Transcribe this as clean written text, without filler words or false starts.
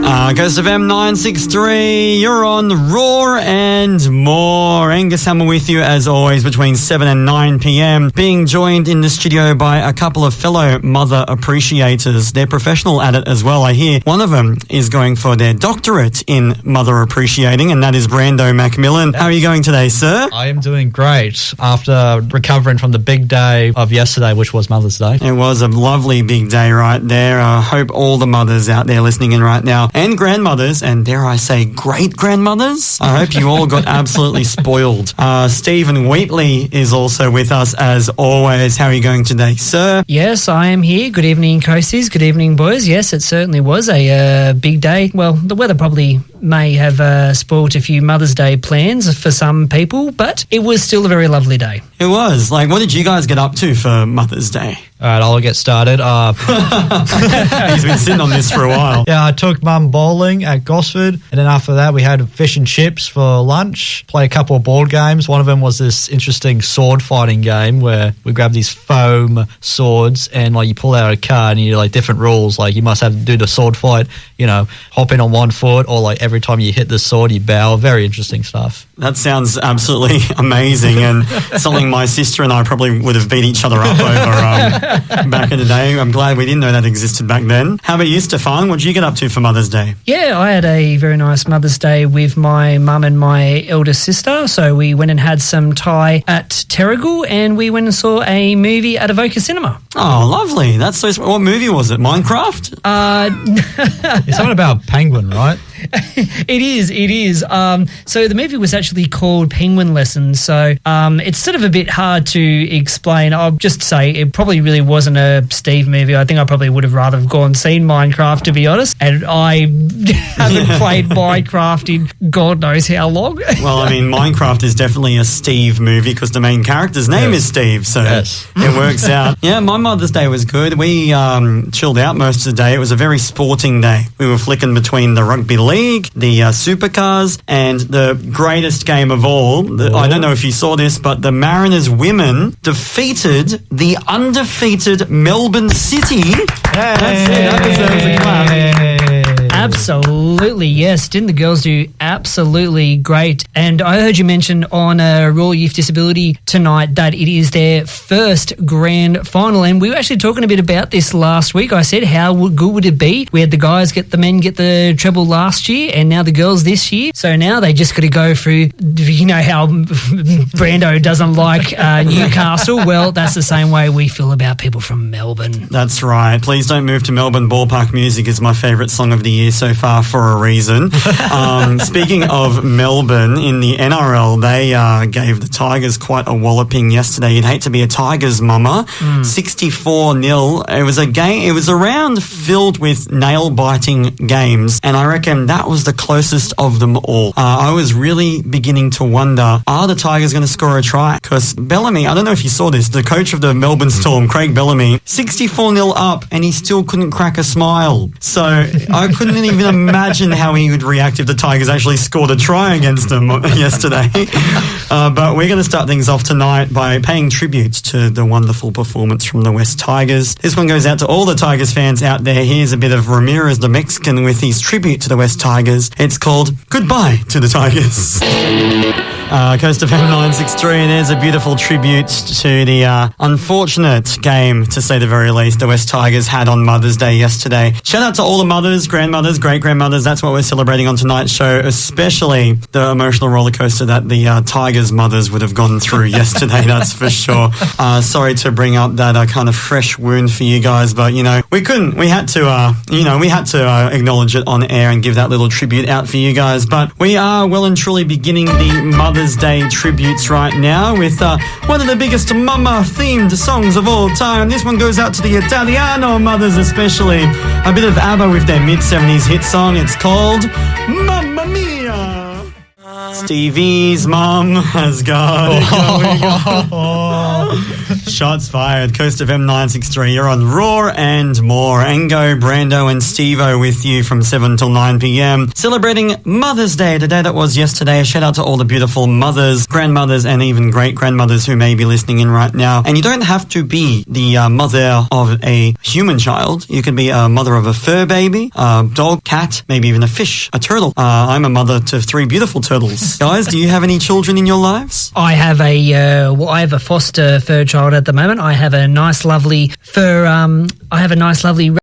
Coast FM 963, you're on Raw and More. Angus Hammer with you as always between 7 and 9 p.m. Being joined in the studio by a couple of fellow mother appreciators. They're professional at it as well. I hear one of them is going for their doctorate in mother appreciating, and that is Brando Macmillan. How are you going today, sir? I am doing great after recovering from the big day of yesterday, which was Mother's Day. It was a lovely big day right there. I hope all the mothers out there listening in right now, and grandmothers, and dare I say great-grandmothers, I hope you all got absolutely spoiled. Stephen Wheatley is also with us as always. How are you going today, sir? Yes, I am here. Good evening, Coasties. Good evening, boys. Yes, it certainly was a big day. Well, the weather probably may have spoilt a few Mother's Day plans for some people, but it was still a very lovely day. It was. Like, what did you guys get up to for Mother's Day? All right, I'll get started. He's been sitting on this for a while. Yeah, I took Mum bowling at Gosford, and then after that we had fish and chips for lunch, play a couple of board games. One of them was this interesting sword fighting game where we grab these foam swords and like you pull out a card and you like different rules, like you must have to do the sword fight, you know, hop in on one foot, or like every time you hit the sword you bow. Very interesting stuff. That sounds absolutely amazing, and something my sister and I probably would have beat each other up over back in the day. I'm glad we didn't know that existed back then. How about you, Stefan? What did you get up to for Mother's Day? Yeah, I had a very nice Mother's Day with my mum and my eldest sister. So we went and had some Thai at Terrigal, and we went and saw a movie at Avoca Cinema. Oh, lovely. That's so. What movie was it? Minecraft? It's something about penguin, right? It is. So the movie was actually called Penguin Lessons. So it's sort of a bit hard to explain. I'll just say it probably really wasn't a Steve movie. I think I probably would have rather have gone and seen Minecraft, to be honest. And I haven't played Minecraft in God knows how long. Well, I mean, Minecraft is definitely a Steve movie because the main character's name is Steve. So it works out. Yeah, my Mother's Day was good. We chilled out most of the day. It was a very sporting day. We were flicking between the rugby league, the supercars, and the greatest game of all. I don't know if you saw this, but the Mariners women defeated the undefeated Melbourne City. Hey. That's it. That deserves a clap. Absolutely, yes. Didn't the girls do absolutely great? And I heard you mention on Royal Youth Disability tonight that it is their first grand final. And we were actually talking a bit about this last week. I said, how good would it be? We had the guys get the treble last year, and now the girls this year. So now they just got to go through, you know how Brando doesn't like Newcastle? Well, that's the same way we feel about people from Melbourne. That's right. Please Don't Move to Melbourne. Ballpark Music is my favourite song of the year so far for a reason. Speaking of Melbourne, in the NRL, they gave the Tigers quite a walloping yesterday. You'd hate to be a Tigers mama. 64-0. It was a game. It was a round filled with nail-biting games, and I reckon that was the closest of them all. I was really beginning to wonder, are the Tigers going to score a try? Because Bellamy, I don't know if you saw this, the coach of the Melbourne Storm, Craig Bellamy, 64-0 up, and he still couldn't crack a smile. So I couldn't even imagine how he would react if the Tigers actually scored a try against them yesterday. But we're going to start things off tonight by paying tribute to the wonderful performance from the West Tigers. This one goes out to all the Tigers fans out there. Here's a bit of Ramirez the Mexican with his tribute to the West Tigers. It's called Goodbye to the Tigers. Coast FM 963, and there's a beautiful tribute to the unfortunate game, to say the very least, the West Tigers had on Mother's Day yesterday. Shout out to all the mothers, grandmothers, great-grandmothers. That's what we're celebrating on tonight's show, especially the emotional roller coaster that the Tigers' mothers would have gone through yesterday, that's for sure. Sorry to bring up that kind of fresh wound for you guys, but, you know, we couldn't. We had to acknowledge it on air and give that little tribute out for you guys. But we are well and truly beginning the Mother's Day tributes right now with one of the biggest mama-themed songs of all time. This one goes out to the Italiano mothers especially. A bit of ABBA with their mid-70s hit song. It's called Mamma Mia. Stevie's mum has got it going on. Shots fired. Coast of M963. You're on Raw and more. Ango, Brando and Stevo with you from 7 till 9 p.m. Celebrating Mother's Day, the day that was yesterday. Shout out to all the beautiful mothers, grandmothers and even great-grandmothers who may be listening in right now. And you don't have to be the mother of a human child. You can be a mother of a fur baby, a dog, cat, maybe even a fish, a turtle. I'm a mother to 3 beautiful turtles. Guys, do you have any children in your lives? I have a foster fur child at the moment. I have a nice, lovely